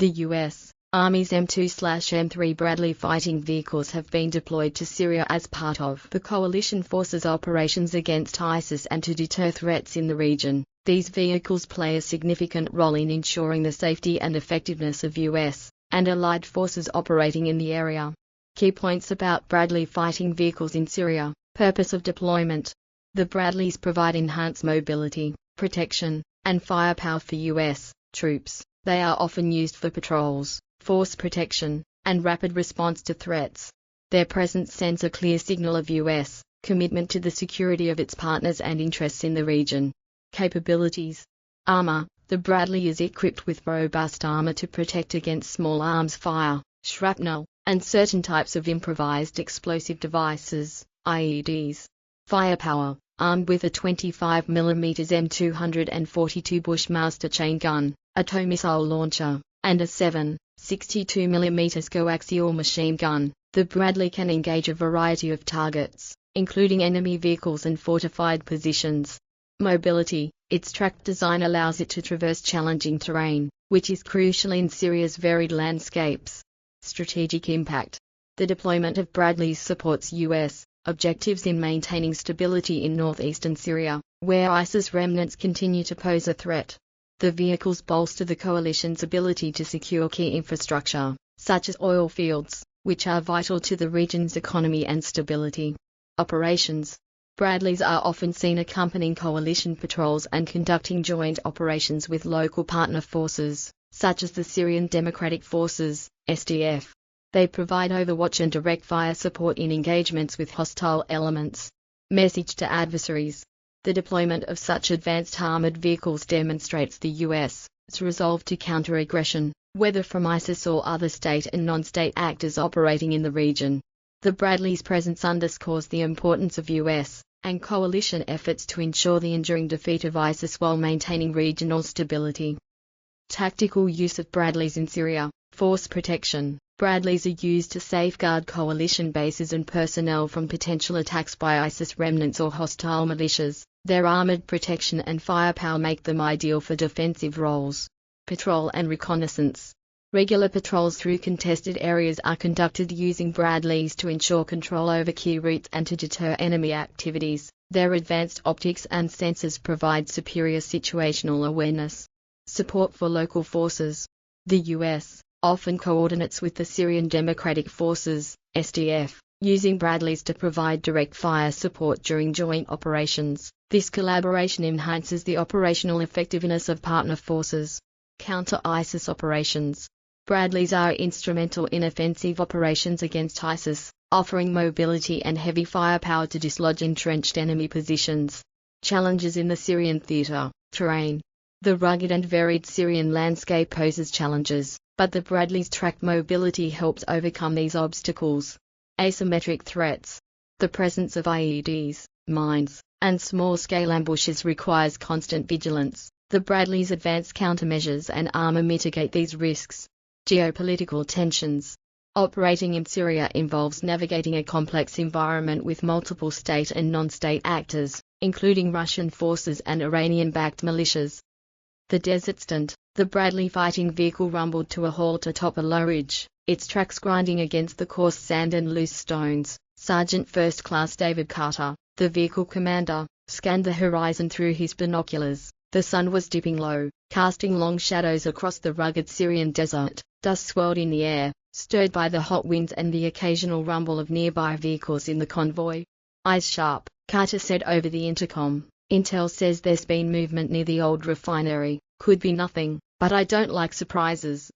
The U.S. Army's M2/M3 Bradley fighting vehicles have been deployed to Syria as part of the coalition forces' operations against ISIS and to deter threats in the region. These vehicles play a significant role in ensuring the safety and effectiveness of U.S. and allied forces operating in the area. Key points about Bradley fighting vehicles in Syria. Purpose of deployment. The Bradleys provide enhanced mobility, protection, and firepower for U.S. troops. They are often used for patrols, force protection, and rapid response to threats. Their presence sends a clear signal of U.S. commitment to the security of its partners and interests in the region. Capabilities. Armor. The Bradley is equipped with robust armor to protect against small arms fire, shrapnel, and certain types of improvised explosive devices, IEDs. Firepower. Armed with a 25mm M242 Bushmaster chain gun, a tow missile launcher, and a 7.62mm coaxial machine gun, the Bradley can engage a variety of targets, including enemy vehicles and fortified positions. Mobility. Its tracked design allows it to traverse challenging terrain, which is crucial in Syria's varied landscapes. Strategic impact. The deployment of Bradleys supports U.S. objectives in maintaining stability in northeastern Syria, where ISIS remnants continue to pose a threat. The vehicles bolster the coalition's ability to secure key infrastructure, such as oil fields, which are vital to the region's economy and stability. Operations. Bradleys are often seen accompanying coalition patrols and conducting joint operations with local partner forces, such as the Syrian Democratic Forces, SDF. They provide overwatch and direct fire support in engagements with hostile elements. Message to adversaries. The deployment of such advanced armored vehicles demonstrates the U.S.'s resolve to counter aggression, whether from ISIS or other state and non-state actors operating in the region. The Bradleys' presence underscores the importance of U.S. and coalition efforts to ensure the enduring defeat of ISIS while maintaining regional stability. Tactical use of Bradleys in Syria. Force protection. Bradleys are used to safeguard coalition bases and personnel from potential attacks by ISIS remnants or hostile militias. Their armored protection and firepower make them ideal for defensive roles. Patrol and reconnaissance. Regular patrols through contested areas are conducted using Bradleys to ensure control over key routes and to deter enemy activities. Their advanced optics and sensors provide superior situational awareness. Support for local forces. The U.S. often coordinates with the Syrian Democratic Forces, SDF, using Bradleys to provide direct fire support during joint operations. This collaboration enhances the operational effectiveness of partner forces. Counter-ISIS operations. Bradleys are instrumental in offensive operations against ISIS, offering mobility and heavy firepower to dislodge entrenched enemy positions. Challenges in the Syrian theater. Terrain. The rugged and varied Syrian landscape poses challenges, but the Bradleys' tracked mobility helps overcome these obstacles. Asymmetric threats. The presence of IEDs, mines, and small-scale ambushes requires constant vigilance. The Bradleys' advanced countermeasures and armor mitigate these risks. Geopolitical tensions. Operating in Syria involves navigating a complex environment with multiple state and non-state actors, including Russian forces and Iranian-backed militias. The desert stunt. The Bradley fighting vehicle rumbled to a halt atop a low ridge, its tracks grinding against the coarse sand and loose stones. Sergeant First Class David Carter, the vehicle commander, scanned the horizon through his binoculars. The sun was dipping low, casting long shadows across the rugged Syrian desert. Dust swirled in the air, stirred by the hot winds and the occasional rumble of nearby vehicles in the convoy. Eyes sharp, Carter said over the intercom. Intel says there's been movement near the old refinery. Could be nothing, but I don't like surprises.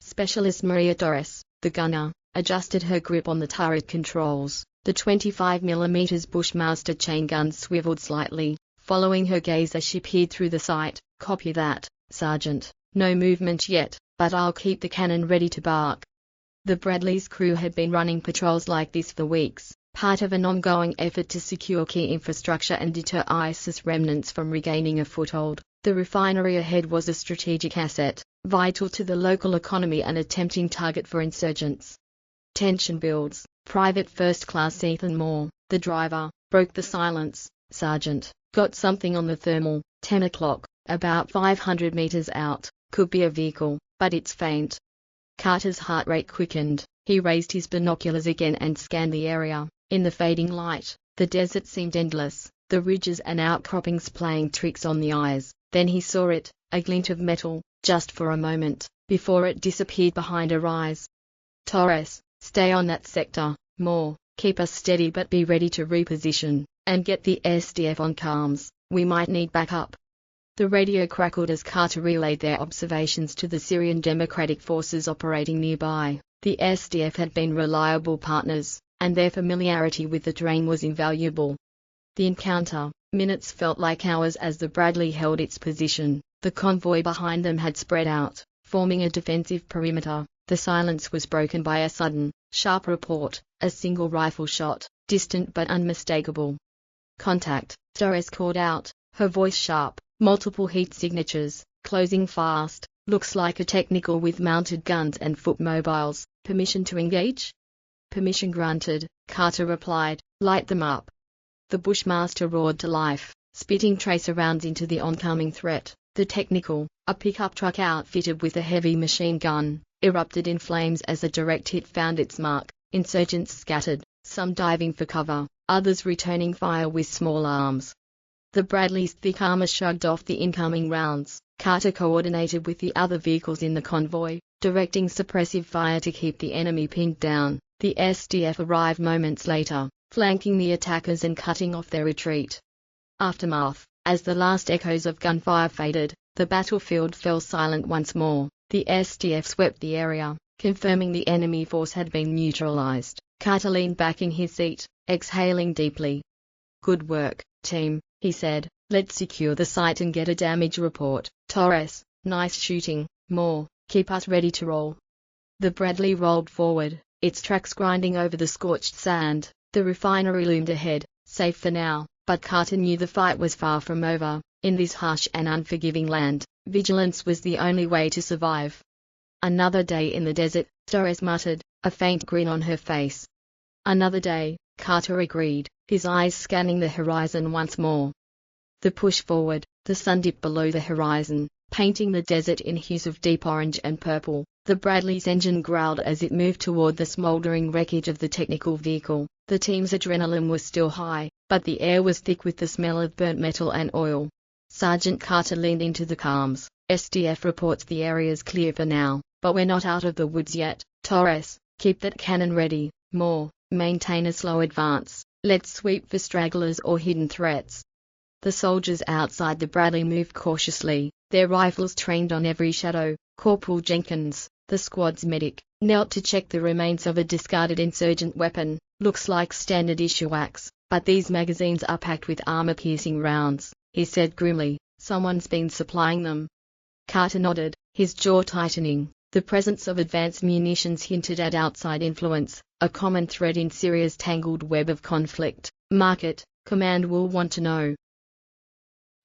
Specialist Maria Torres, the gunner, adjusted her grip on the turret controls. The 25mm Bushmaster chain gun swiveled slightly, following her gaze as she peered through the sight. Copy that, Sergeant. No movement yet, but I'll keep the cannon ready to bark. The Bradley's crew had been running patrols like this for weeks, part of an ongoing effort to secure key infrastructure and deter ISIS remnants from regaining a foothold. The refinery ahead was a strategic asset, vital to the local economy and a tempting target for insurgents. Tension builds. Private First Class Ethan Moore, the driver, broke the silence. Sergeant, got something on the thermal. 10 o'clock, about 500 meters out. Could be a vehicle, but it's faint. Carter's heart rate quickened. He raised his binoculars again and scanned the area. In the fading light, the desert seemed endless, the ridges and outcroppings playing tricks on the eyes. Then he saw it, a glint of metal, just for a moment, before it disappeared behind a rise. Torres, stay on that sector, more, keep us steady but be ready to reposition, and get the SDF on comms, we might need backup. The radio crackled as Carter relayed their observations to the Syrian Democratic Forces operating nearby. The SDF had been reliable partners, and their familiarity with the terrain was invaluable. The encounter, minutes felt like hours as the Bradley held its position. The convoy behind them had spread out, forming a defensive perimeter. The silence was broken by a sudden, sharp report, a single rifle shot, distant but unmistakable. Contact, Torres called out, her voice sharp. Multiple heat signatures, closing fast. Looks like a technical with mounted guns and foot mobiles. Permission to engage? Permission granted, Carter replied. Light them up. The Bushmaster roared to life, spitting tracer rounds into the oncoming threat. The technical, a pickup truck outfitted with a heavy machine gun, erupted in flames as a direct hit found its mark. Insurgents scattered, some diving for cover, others returning fire with small arms. The Bradley's thick armor shrugged off the incoming rounds. Carter coordinated with the other vehicles in the convoy, directing suppressive fire to keep the enemy pinned down. The SDF arrived moments later, flanking the attackers and cutting off their retreat. Aftermath. As the last echoes of gunfire faded, the battlefield fell silent once more. The SDF swept the area, confirming the enemy force had been neutralized. Carter leaned back in his seat, exhaling deeply. Good work, team, he said. Let's secure the site and get a damage report. Torres, nice shooting. More, keep us ready to roll. The Bradley rolled forward, its tracks grinding over the scorched sand. The refinery loomed ahead, safe for now, but Carter knew the fight was far from over. In this harsh and unforgiving land, vigilance was the only way to survive. Another day in the desert, Torres muttered, a faint grin on her face. Another day, Carter agreed, his eyes scanning the horizon once more. The push forward, the sun dipped below the horizon, painting the desert in hues of deep orange and purple. The Bradley's engine growled as it moved toward the smoldering wreckage of the technical vehicle. The team's adrenaline was still high, but the air was thick with the smell of burnt metal and oil. Sergeant Carter leaned into the comms. SDF reports the area's clear for now, but we're not out of the woods yet. Torres, keep that cannon ready. More, maintain a slow advance. Let's sweep for stragglers or hidden threats. The soldiers outside the Bradley moved cautiously, their rifles trained on every shadow. Corporal Jenkins, the squad's medic, knelt to check the remains of a discarded insurgent weapon. Looks like standard issue axe, but these magazines are packed with armor-piercing rounds, he said grimly. Someone's been supplying them. Carter nodded, his jaw tightening. The presence of advanced munitions hinted at outside influence, a common thread in Syria's tangled web of conflict. Market, command will want to know.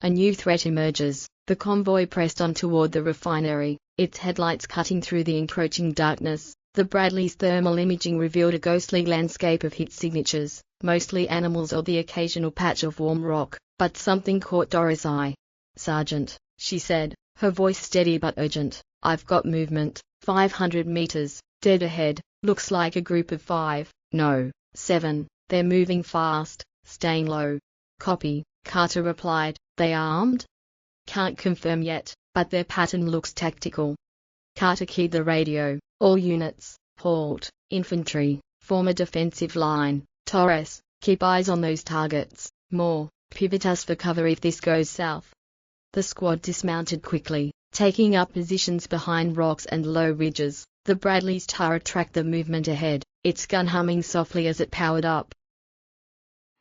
A new threat emerges. The convoy pressed on toward the refinery, its headlights cutting through the encroaching darkness. The Bradley's thermal imaging revealed a ghostly landscape of hit signatures, mostly animals or the occasional patch of warm rock, but something caught Dora's eye. Sergeant, she said, her voice steady but urgent, I've got movement, 500 meters, dead ahead, looks like a group of 5, no, 7, they're moving fast, staying low. Copy, Carter replied. They armed? Can't confirm yet, but their pattern looks tactical. Carter keyed the radio. All units, halt. Infantry, form a defensive line. Torres, keep eyes on those targets. More, pivot us for cover if this goes south. The squad dismounted quickly, taking up positions behind rocks and low ridges. The Bradley's turret tracked the movement ahead, its gun humming softly as it powered up.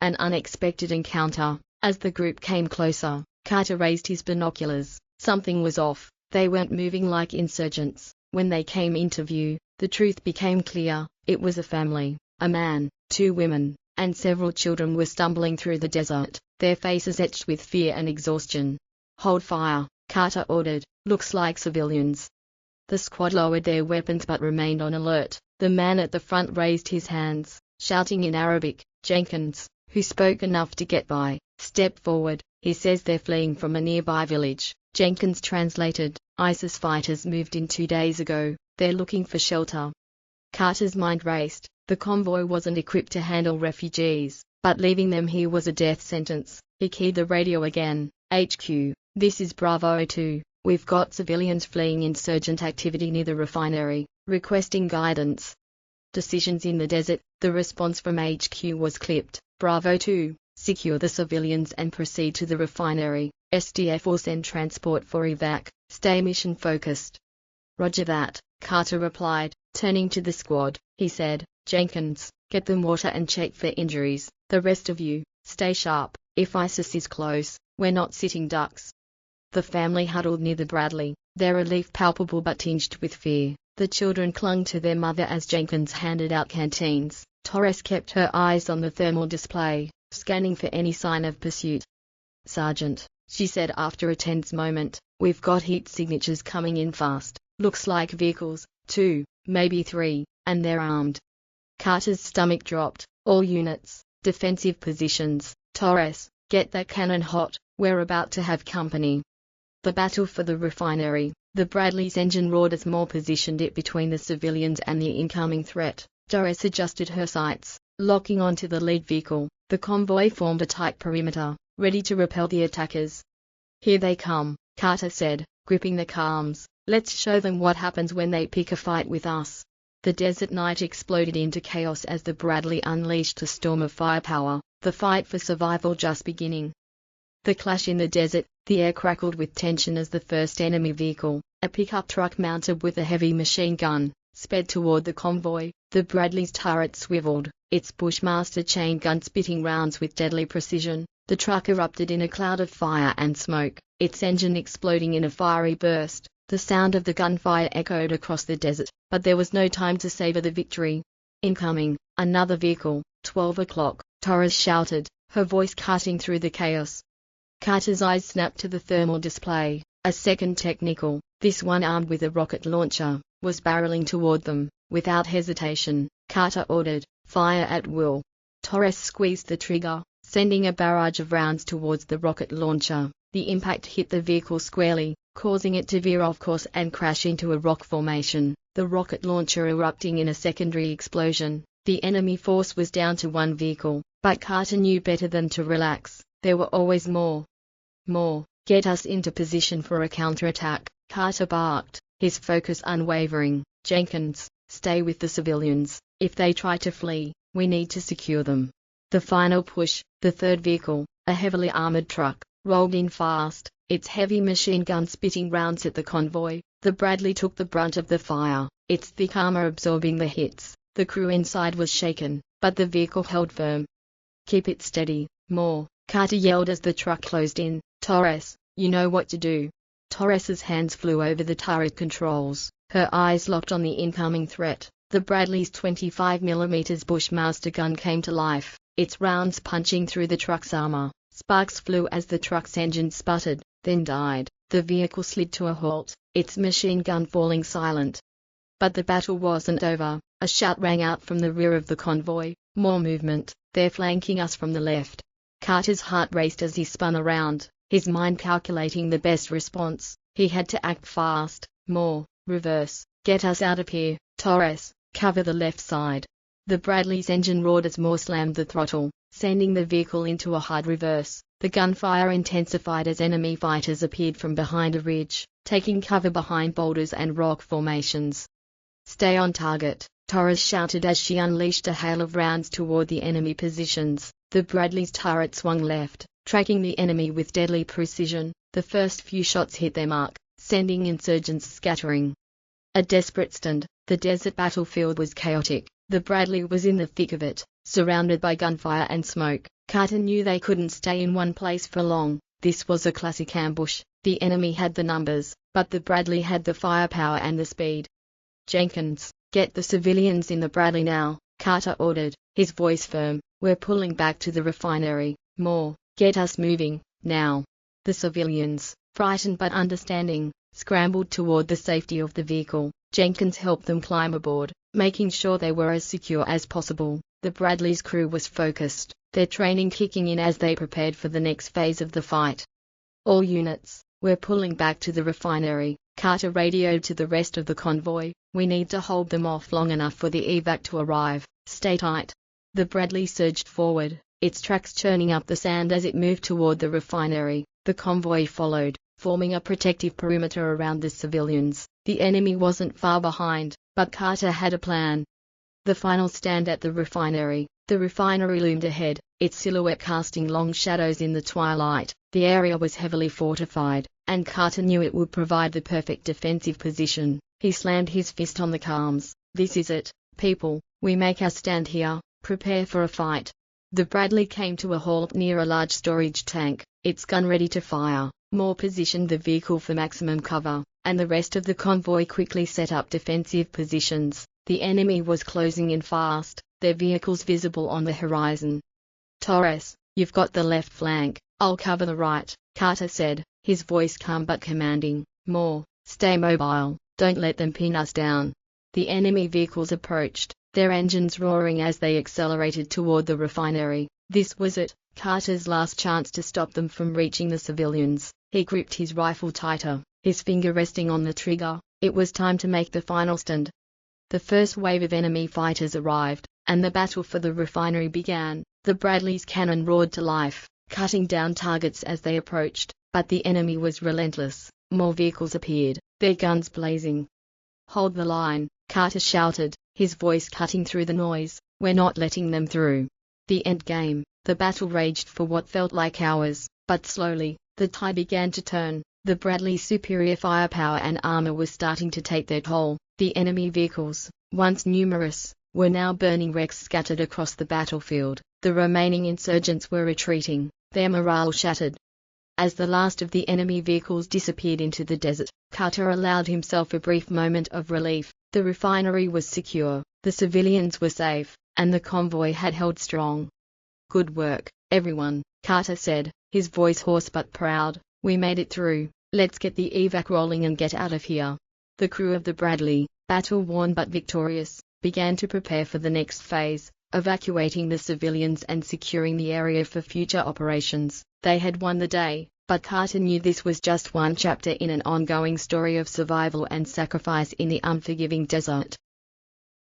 An unexpected encounter. As the group came closer, Carter raised his binoculars. Something was off. They weren't moving like insurgents. When they came into view, the truth became clear. It was a family. A man, 2 women, and several children were stumbling through the desert, their faces etched with fear and exhaustion. Hold fire, Carter ordered. Looks like civilians. The squad lowered their weapons but remained on alert. The man at the front raised his hands, shouting in Arabic. Jenkins, who spoke enough to get by, step forward. He says they're fleeing from a nearby village. Jenkins translated. ISIS fighters moved in 2 days ago. They're looking for shelter. Carter's mind raced. The convoy wasn't equipped to handle refugees, but leaving them here was a death sentence. He keyed the radio again. HQ, this is Bravo 2. We've got civilians fleeing insurgent activity near the refinery, requesting guidance. Decisions in the desert. The response from HQ was clipped. Bravo 2, secure the civilians and proceed to the refinery. SDF will send transport for evac. Stay mission focused. Roger that, Carter replied. Turning to the squad, he said, Jenkins, get them water and check for injuries. The rest of you, stay sharp. If ISIS is close, we're not sitting ducks. The family huddled near the Bradley, their relief palpable but tinged with fear. The children clung to their mother as Jenkins handed out canteens. Torres kept her eyes on the thermal display, scanning for any sign of pursuit. Sergeant, she said after a tense moment, we've got heat signatures coming in fast. Looks like vehicles, 2, maybe 3, and they're armed. Carter's stomach dropped. All units, defensive positions. Torres, get that cannon hot, we're about to have company. The battle for the refinery. The Bradley's engine roared as more positioned it between the civilians and the incoming threat. Torres adjusted her sights, locking onto the lead vehicle. The convoy formed a tight perimeter, ready to repel the attackers. Here they come, Carter said, gripping the arms. Let's show them what happens when they pick a fight with us. The desert night exploded into chaos as the Bradley unleashed a storm of firepower, the fight for survival just beginning. The clash in the desert. The air crackled with tension as the first enemy vehicle, a pickup truck mounted with a heavy machine gun, sped toward the convoy. The Bradley's turret swiveled, its Bushmaster chain gun spitting rounds with deadly precision. The truck erupted in a cloud of fire and smoke, its engine exploding in a fiery burst. The sound of the gunfire echoed across the desert, but there was no time to savor the victory. Incoming, another vehicle. 12 o'clock, Torres shouted, her voice cutting through the chaos. Carter's eyes snapped to the thermal display. A second technical, this one armed with a rocket launcher, was barreling toward them. Without hesitation, Carter ordered, fire at will. Torres squeezed the trigger, sending a barrage of rounds towards the rocket launcher. The impact hit the vehicle squarely, causing it to veer off course and crash into a rock formation, the rocket launcher erupting in a secondary explosion. The enemy force was down to one vehicle, but Carter knew better than to relax. There were always more. Get us into position for a counterattack, Carter barked, his focus unwavering. Jenkins, stay with the civilians. If they try to flee, we need to secure them. The final push. The third vehicle, a heavily armored truck, rolled in fast, its heavy machine gun spitting rounds at the convoy. The Bradley took the brunt of the fire, its thick armor absorbing the hits. The crew inside was shaken, but the vehicle held firm. Keep it steady, more, Carter yelled as the truck closed in. Torres, you know what to do. Torres's hands flew over the turret controls, her eyes locked on the incoming threat. The Bradley's 25mm Bushmaster gun came to life, its rounds punching through the truck's armor. Sparks flew as the truck's engine sputtered, then died. The vehicle slid to a halt, its machine gun falling silent. But the battle wasn't over. A shout rang out from the rear of the convoy. More movement, they're flanking us from the left. Carter's heart raced as he spun around, his mind calculating the best response. He had to act fast. More, reverse, get us out of here. Torres, cover the left side. The Bradley's engine roared as Moore slammed the throttle, sending the vehicle into a hard reverse. The gunfire intensified as enemy fighters appeared from behind a ridge, taking cover behind boulders and rock formations. Stay on target, Torres shouted as she unleashed a hail of rounds toward the enemy positions. The Bradley's turret swung left, tracking the enemy with deadly precision. The first few shots hit their mark, sending insurgents scattering. A desperate stand. The desert battlefield was chaotic. The Bradley was in the thick of it, surrounded by gunfire and smoke. Carter knew they couldn't stay in one place for long. This was a classic ambush. The enemy had the numbers, but the Bradley had the firepower and the speed. Jenkins, get the civilians in the Bradley now, Carter ordered, his voice firm. We're pulling back to the refinery. More, get us moving, now. The civilians, frightened but understanding, scrambled toward the safety of the vehicle. Jenkins helped them climb aboard, making sure they were as secure as possible. The Bradley's crew was focused, their training kicking in as they prepared for the next phase of the fight. All units, "We're pulling back to the refinery." Carter radioed to the rest of the convoy, "We need to hold them off long enough for the evac to arrive. Stay tight." The Bradley surged forward, its tracks churning up the sand as it moved toward the refinery. The convoy followed, forming a protective perimeter around the civilians. The enemy wasn't far behind, but Carter had a plan. The final stand at the refinery. The refinery loomed ahead, its silhouette casting long shadows in the twilight. The area was heavily fortified, and Carter knew it would provide the perfect defensive position. He slammed his fist on the calms. "This is it, people. We make our stand here. Prepare for a fight." The Bradley came to a halt near a large storage tank, its gun ready to fire. Moore positioned the vehicle for maximum cover, and the rest of the convoy quickly set up defensive positions. The enemy was closing in fast, their vehicles visible on the horizon. "Torres, you've got the left flank. I'll cover the right," Carter said, his voice calm but commanding. "Moore, stay mobile. Don't let them pin us down." The enemy vehicles approached, their engines roaring as they accelerated toward the refinery. This was it, Carter's last chance to stop them from reaching the civilians. He gripped his rifle tighter, his finger resting on the trigger. It was time to make the final stand. The first wave of enemy fighters arrived, and the battle for the refinery began. The Bradley's cannon roared to life, cutting down targets as they approached, but the enemy was relentless. More vehicles appeared, their guns blazing. "Hold the line," Carter shouted, his voice cutting through the noise. "We're not letting them through." The end game. The battle raged for what felt like hours, but slowly, the tide began to turn. The Bradley's superior firepower and armor was starting to take their toll. The enemy vehicles, once numerous, were now burning wrecks scattered across the battlefield. The remaining insurgents were retreating, their morale shattered. As the last of the enemy vehicles disappeared into the desert, Carter allowed himself a brief moment of relief. The refinery was secure, the civilians were safe, and the convoy had held strong. "Good work, everyone," Carter said, his voice hoarse but proud. "We made it through. Let's get the evac rolling and get out of here." The crew of the Bradley, battle-worn but victorious, began to prepare for the next phase, evacuating the civilians and securing the area for future operations. They had won the day, but Carter knew this was just one chapter in an ongoing story of survival and sacrifice in the unforgiving desert.